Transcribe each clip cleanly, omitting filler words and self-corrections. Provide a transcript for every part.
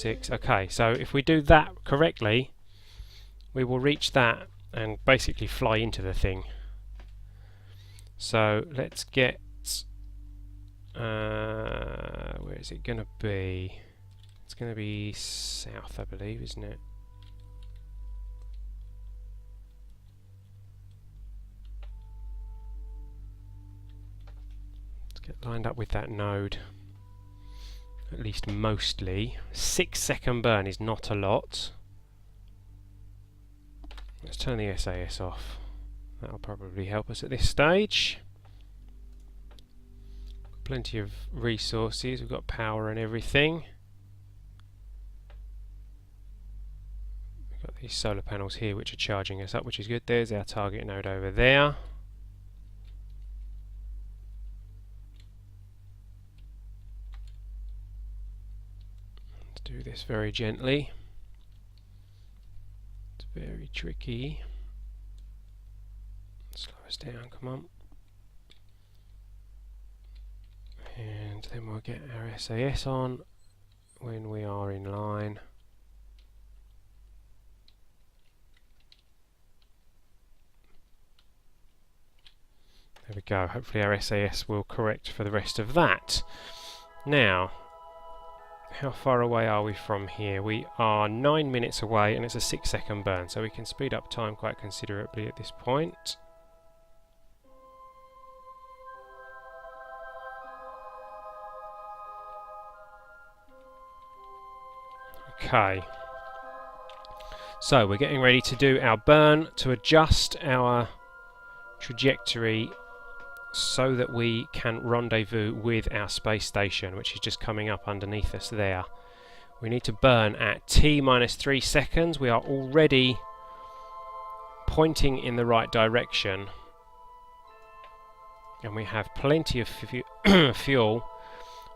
1.6. Okay, so if we do that correctly, we will reach that and basically fly into the thing. So let's get... where is it going to be? It's going to be south, I believe, isn't it? Let's get lined up with that node. At least mostly. 6-second burn is not a lot. Let's turn the SAS off. That'll probably help us at this stage. Plenty of resources, we've got power and everything. We've got these solar panels here which are charging us up, which is good. There's our target node over there. Let's do this very gently. It's very tricky. Slow us down, come on. And then we'll get our SAS on when we are in line. There we go. Hopefully our SAS will correct for the rest of that. Now, how far away are we from here? We are 9 minutes away and it's a 6-second burn, so we can speed up time quite considerably at this point. Okay, so we're getting ready to do our burn to adjust our trajectory so that we can rendezvous with our space station, which is just coming up underneath us there. We need to burn at T-3 seconds. We are already pointing in the right direction and we have plenty of fuel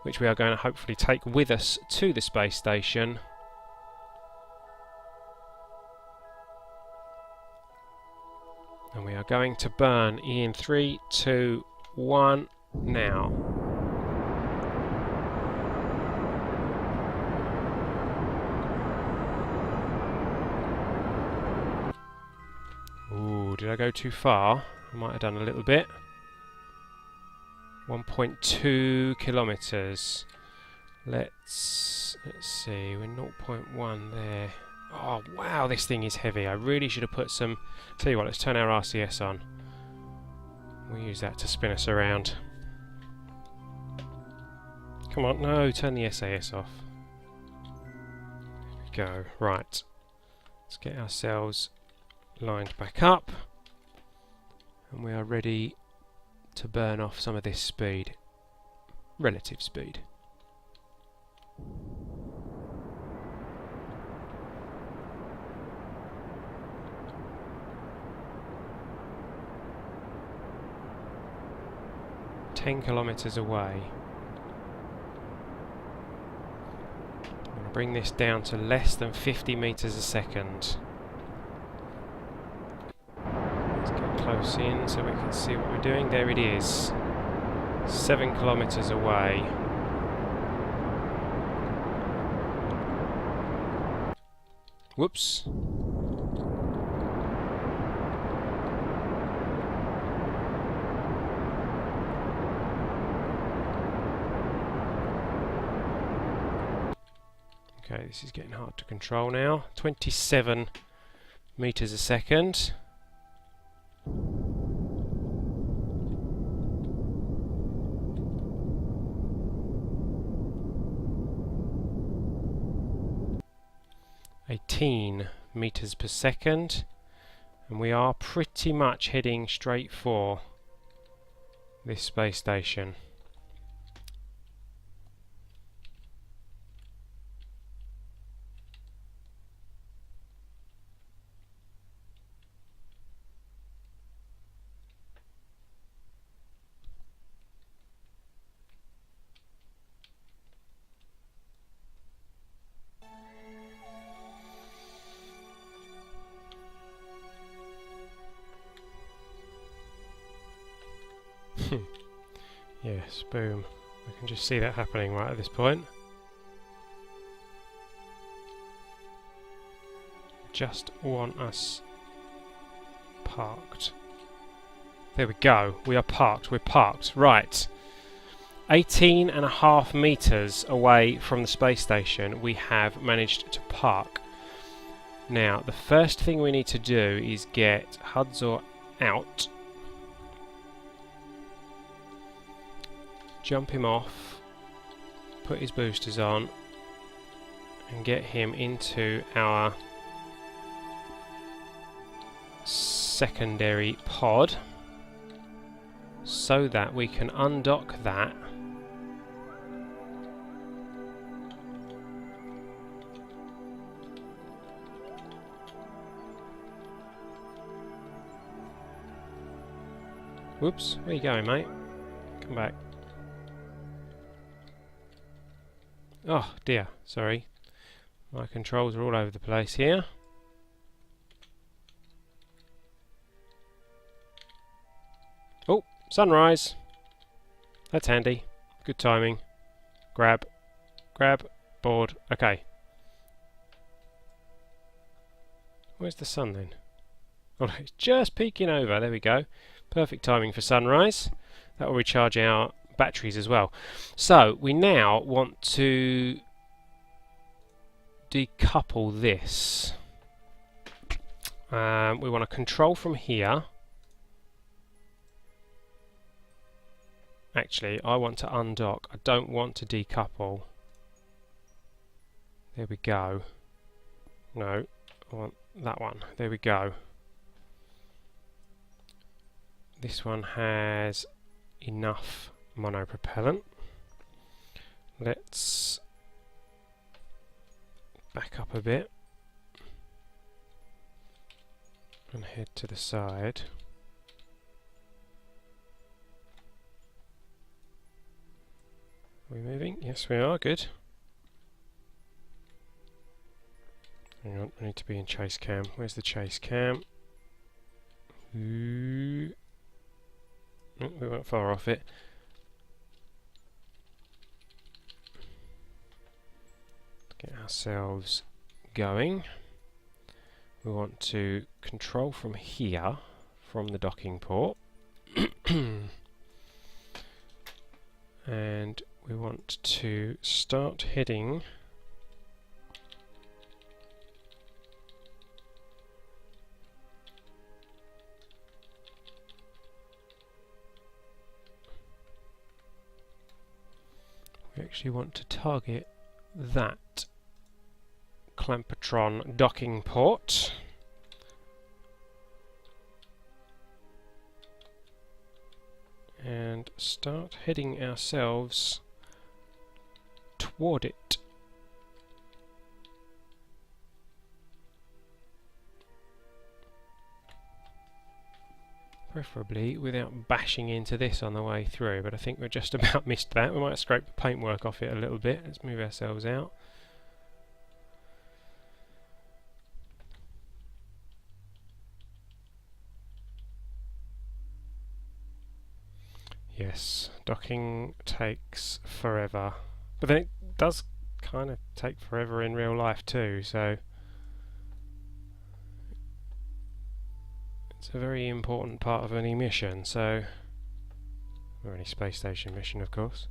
which we are going to hopefully take with us to the space station. And we are going to burn in 3, 2, 1, now. Ooh, did I go too far? I might have done a little bit. 1.2 kilometers. Let's see, we're 0.1 there. Oh wow, this thing is heavy. I really should have put some... Tell you what, let's turn our RCS on. We'll use that to spin us around. Come on, no, turn the SAS off. There we go, right. Let's get ourselves lined back up. And we are ready to burn off some of this speed. Relative speed. Kilometers away. I'm going to bring this down to less than 50 meters a second. Let's get close in so we can see what we're doing. There it is. 7 kilometers away. Whoops. Okay, this is getting hard to control now. 27 meters a second. (18 meters per second), and we are pretty much heading straight for this space station. Yes, boom. We can just see that happening right at this point. just want us parked. There we go. We are parked. We're parked. Right. 18.5 meters away from the space station, we have managed to park. Now, the first thing we need to do is get Hudzor out. Jump him off. Put his boosters on. And get him into our secondary pod, so that we can undock that whoops, where you going, mate? Come back. Oh dear, sorry. My controls are all over the place here. Oh, sunrise. That's handy. Good timing. Grab. Grab. Board. Okay. Where's the sun then? Oh, it's just peeking over. There we go. Perfect timing for sunrise. That will recharge our batteries as well. So, we now want to decouple this. We want to control from here. Actually, I want to undock. I don't want to decouple. There we go. No, I want that one. There we go. This one has enough monopropellant. Let's back up a bit and head to the side. Are we moving? Yes, we are. Good. Hang on, I need to be in chase cam. Where's the chase cam? Ooh. Oh, we weren't far off it. Get ourselves going. We want to control from here, from the docking port. And we want to start heading we actually want to target that Clampatron docking port. And start heading ourselves toward it. Preferably without bashing into this on the way through, but I think we just about missed that. We might scrape the paintwork off it a little bit. Let's move ourselves out. Yes, docking takes forever, but then it does kind of take forever in real life too, so it's a very important part of any mission, or any space station mission, of course.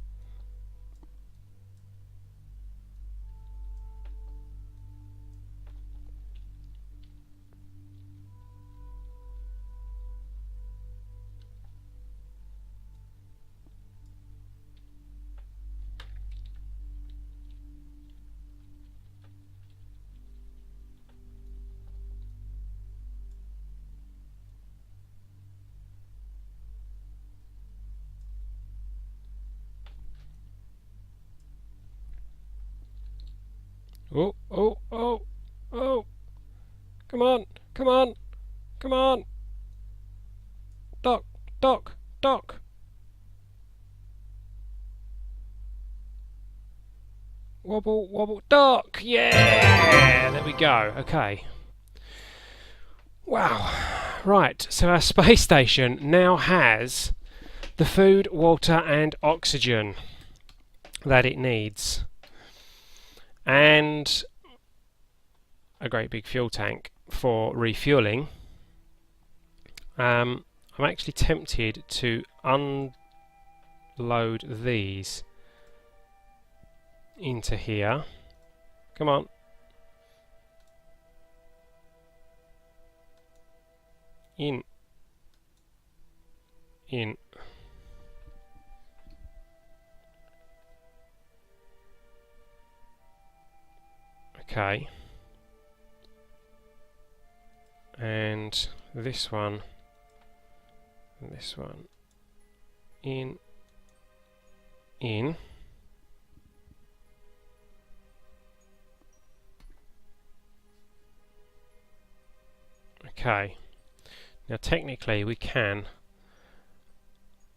Oh, oh, oh, oh! Come on, come on, come on! Dock, dock, dock! Wobble, wobble, dock! Yeah! There we go, okay. Wow. Right, so our space station now has the food, water and oxygen that it needs. And a great big fuel tank. for refueling, I'm actually tempted to unload these into here. Come on. In. Okay. And this one. And this one. In. Okay. Now technically we can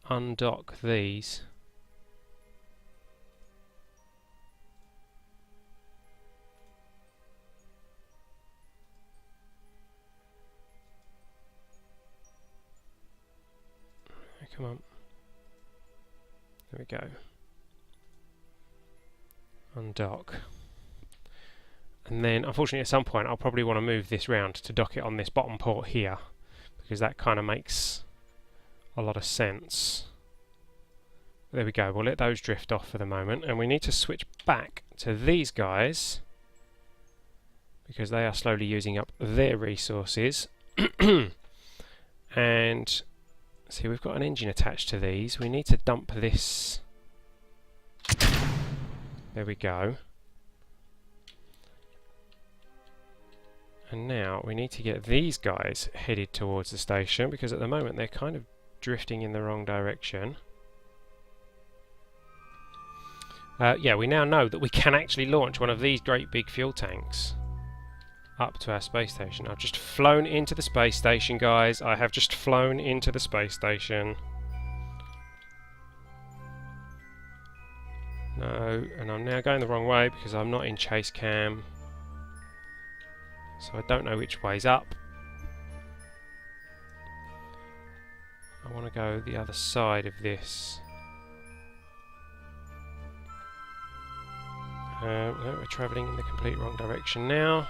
undock these. Come on. There we go. Undock. And then unfortunately at some point I'll probably want to move this round to dock it on this bottom port here, because that kind of makes a lot of sense. There we go, we'll let those drift off for the moment, and we need to switch back to these guys because they are slowly using up their resources. And see, we've got an engine attached to these. We need to dump this. There we go. And now we need to get these guys headed towards the station, because at the moment they're kind of drifting in the wrong direction. Yeah, we now know that we can actually launch one of these great big fuel tanks up to our space station. I've just flown into the space station, guys. I have just flown into the space station. No, and I'm now going the wrong way because I'm not in chase cam. So I don't know which way's up. I want to go the other side of this. No, we're travelling in the complete wrong direction now.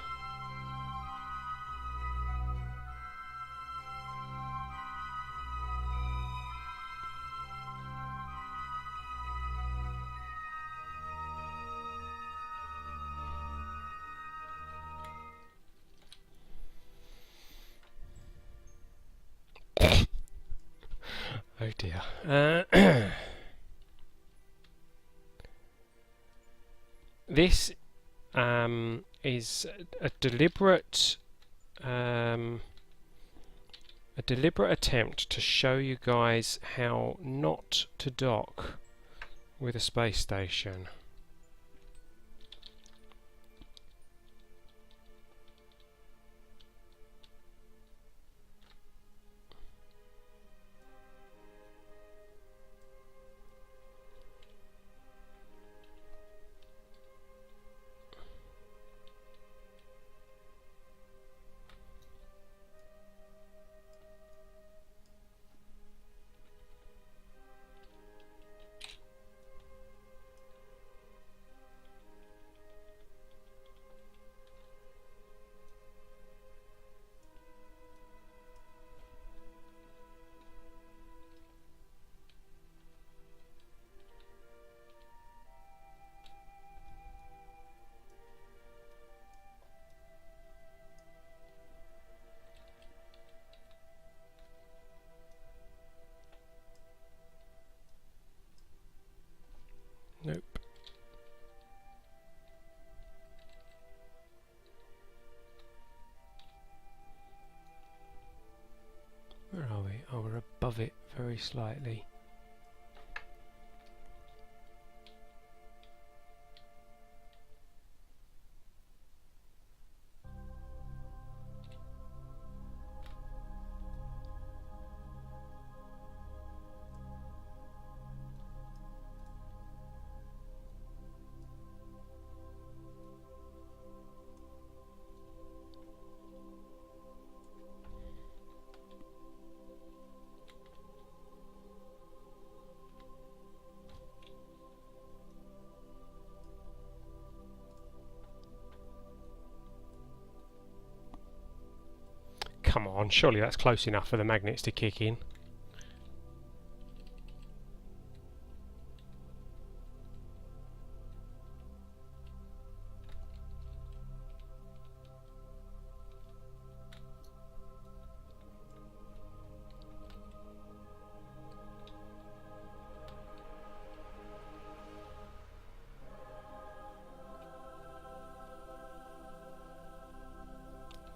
Oh dear. This is a deliberate attempt to show you guys how not to dock with a space station. Nope. Where are we? Oh, we're above it very slightly. Come on, surely that's close enough for the magnets to kick in.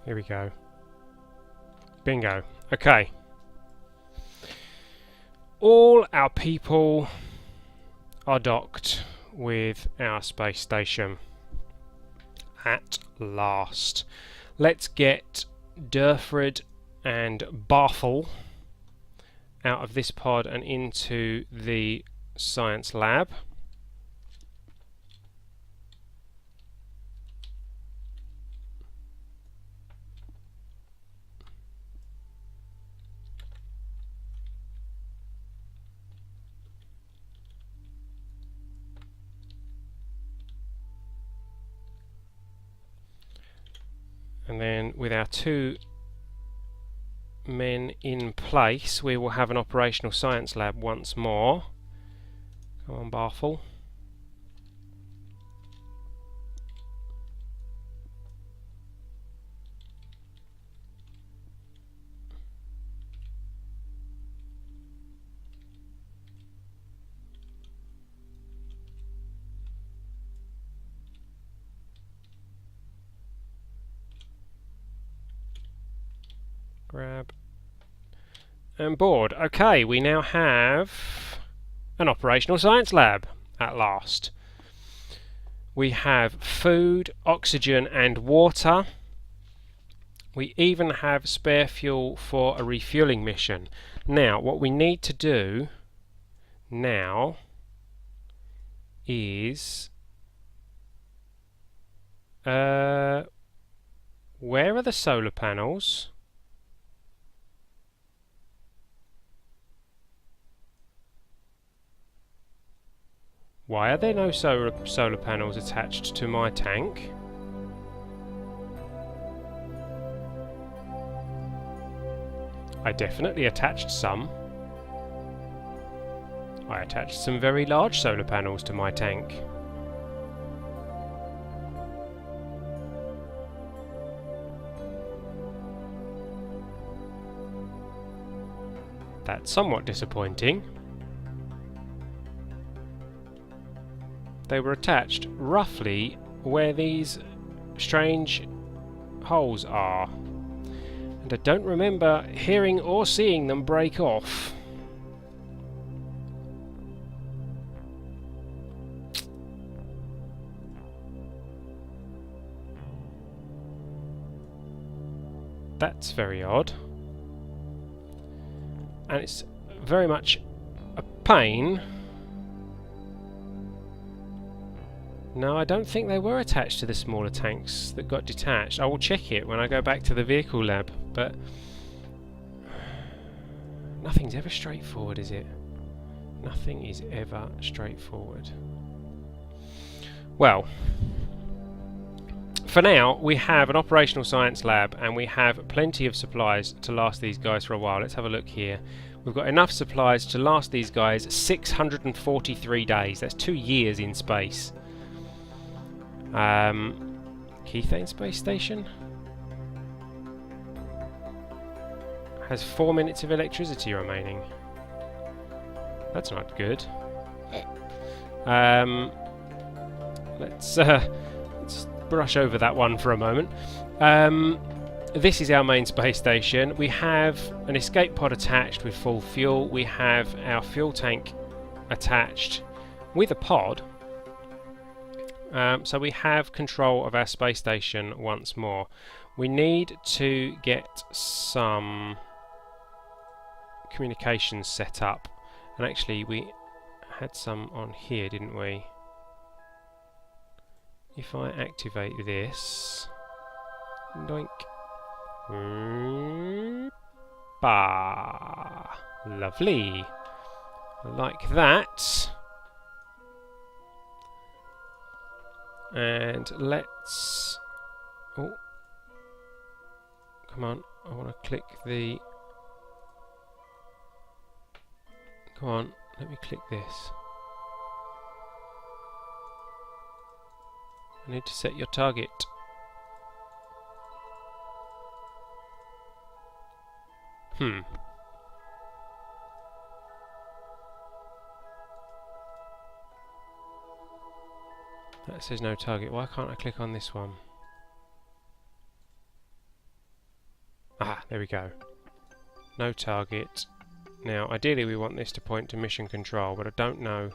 Here we go. Bingo. Okay. All our people are docked with our space station. At last. Let's get Durfred and Barfel out of this pod and into the science lab. And then with our 2 men in place, we will have an operational science lab once more. Come on, Barfel. Grab and board. Okay, we now have an operational science lab at last. We have food, oxygen and water. We even have spare fuel for a refueling mission. Now, what we need to do now is where are the solar panels? Why are there no solar panels attached to my tank? I definitely attached some. I attached some very large solar panels to my tank. That's somewhat disappointing. They were attached roughly where these strange holes are. And I don't remember hearing or seeing them break off. That's very odd. And it's very much a pain. No, I don't think they were attached to the smaller tanks that got detached. I will check it when I go back to the vehicle lab, but nothing's ever straightforward, is it? Nothing is ever straightforward. Well, for now, we have an operational science lab and we have plenty of supplies to last these guys for a while. Let's have a look here. We've got enough supplies to last these guys 643 days. That's 2 years in space. Kethane Space Station has 4 minutes of electricity remaining. That's not good. Let's brush over that one for a moment. This is our main space station. We have an escape pod attached with full fuel. We have our fuel tank attached with a pod. So we have control of our space station once more. We need to get some communications set up. And actually we had some on here, didn't we? If I activate this... Doink. Bah. Lovely. Like that. And let's Come on, I want to click the... Come on, let me click this. I need to set your target. That says no target. Why can't I click on this one? Ah, there we go. No target. Now, ideally we want this to point to mission control, but I don't know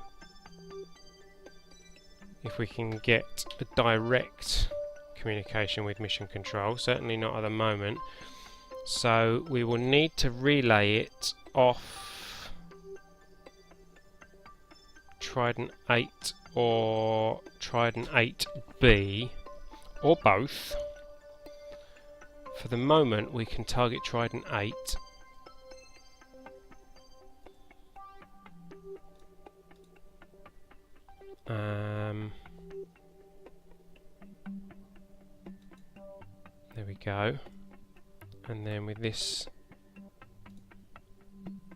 if we can get a direct communication with mission control. Certainly not at the moment. So we will need to relay it off Trident 8 or Trident 8B, or both. For the moment we can target Trident 8. There we go. And then with this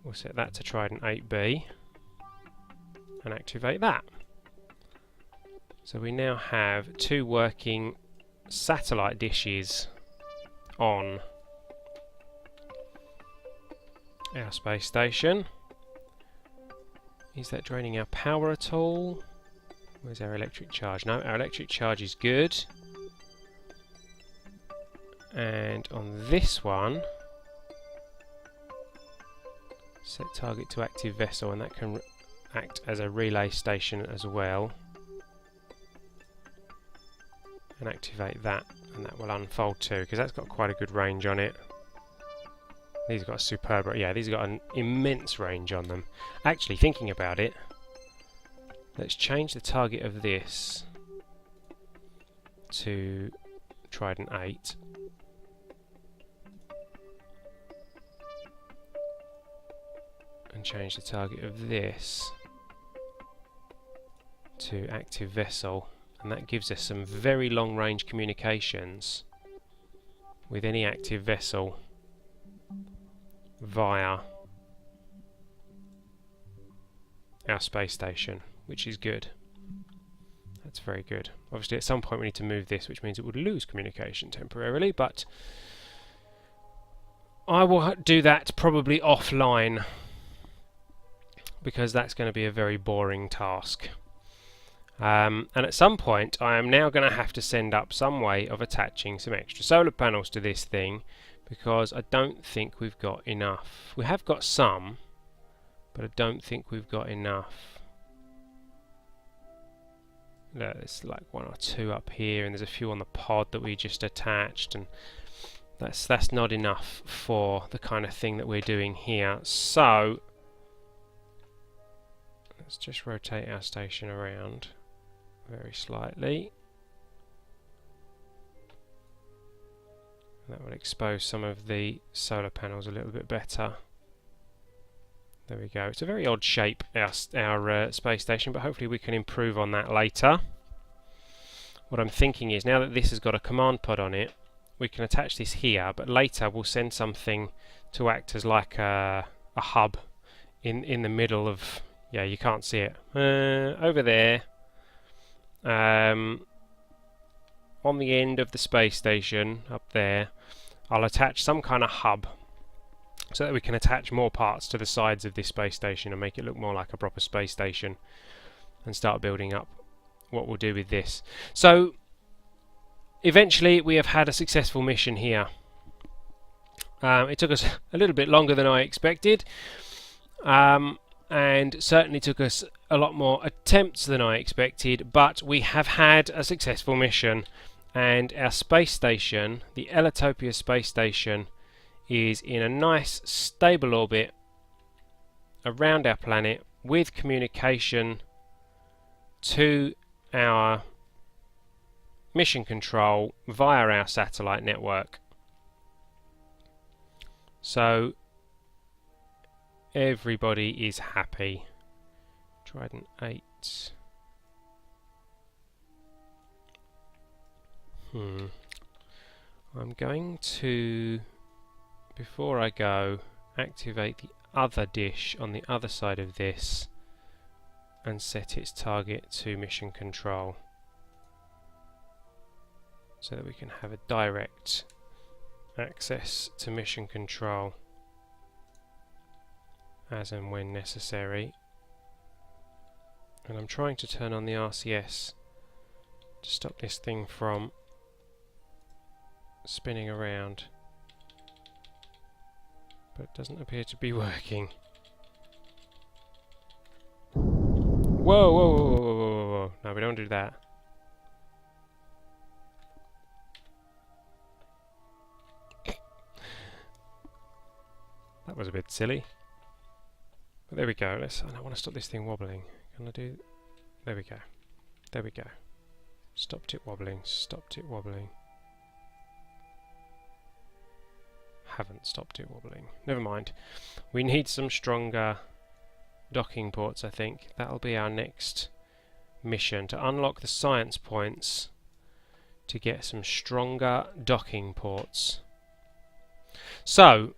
we'll set that to Trident 8B and activate that. So we now have 2 working satellite dishes on our space station. Is that draining our power at all? Where's our electric charge? No, our electric charge is good. And on this one, set target to active vessel, and that can act as a relay station as well. And activate that, and that will unfold too, because that's got quite a good range on it. These have got a superb, yeah, these have got an immense range on them. Actually, thinking about it, let's change the target of this to Trident 8. And change the target of this to active vessel. And that gives us some very long range communications with any active vessel via our space station, which is good. That's very good. Obviously at some point we need to move this, which means it would lose communication temporarily, but I will do that probably offline, because that's going to be a very boring task. And at some point I am now going to have to send up some way of attaching some extra solar panels to this thing, because I don't think we've got enough. We have got some, but I don't think we've got enough. There's like 1 or 2 up here, and there's a few on the pod that we just attached, and that's not enough for the kind of thing that we're doing here. So let's just rotate our station around very slightly. That will expose some of the solar panels a little bit better. There we go. It's a very odd shape, our space station, but hopefully we can improve on that later. What I'm thinking is, now that this has got a command pod on it, we can attach this here, but later we'll send something to act as like a hub in the middle of... Yeah, you can't see it. Over there. On the end of the space station, up there, I'll attach some kind of hub so that we can attach more parts to the sides of this space station and make it look more like a proper space station, and start building up what we'll do with this. So eventually we have had a successful mission here. It took us a little bit longer than I expected, and certainly took us a lot more attempts than I expected, but we have had a successful mission, and our space station, the Ellitopia Space Station, is in a nice stable orbit around our planet with communication to our mission control via our satellite network. So everybody is happy. Trident 8. I'm going to, before I go, activate the other dish on the other side of this and set its target to mission control so that we can have a direct access to mission control as and when necessary. And I'm trying to turn on the RCS to stop this thing from spinning around, but it doesn't appear to be working. Whoa, whoa, whoa, whoa, whoa, whoa, whoa. No, we don't do that. That was a bit silly. But there we go. I want to stop this thing wobbling. Can I do... There we go. There we go. Stopped it wobbling. Stopped it wobbling. Haven't stopped it wobbling. Never mind. We need some stronger docking ports, I think. That'll be our next mission. To unlock the science points to get some stronger docking ports. So,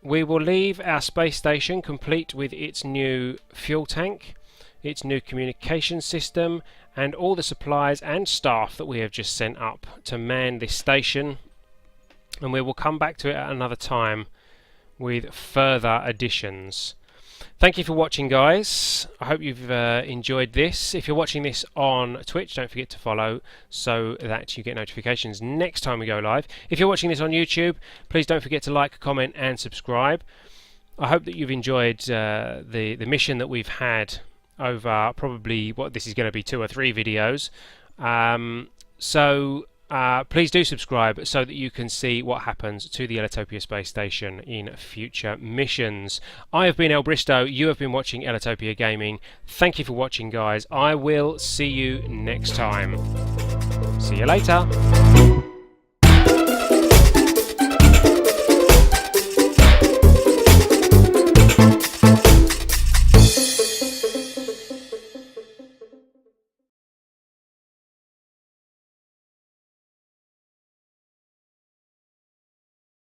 we will leave our space station complete with its new fuel tank, its new communication system, and all the supplies and staff that we have just sent up to man this station. And we will come back to it at another time with further additions. Thank you for watching, guys. I hope you've enjoyed this. If you're watching this on Twitch, don't forget to follow so that you get notifications next time we go live. If you're watching this on YouTube, please don't forget to like, comment and subscribe. I hope that you've enjoyed the mission that we've had over probably what this is going to be 2 or 3 videos. Please do subscribe so that you can see what happens to the Ellitopia Space Station in future missions. I have been El Bristow, you have been watching Ellitopia Gaming. Thank you for watching, guys. I will see you next time. See you later.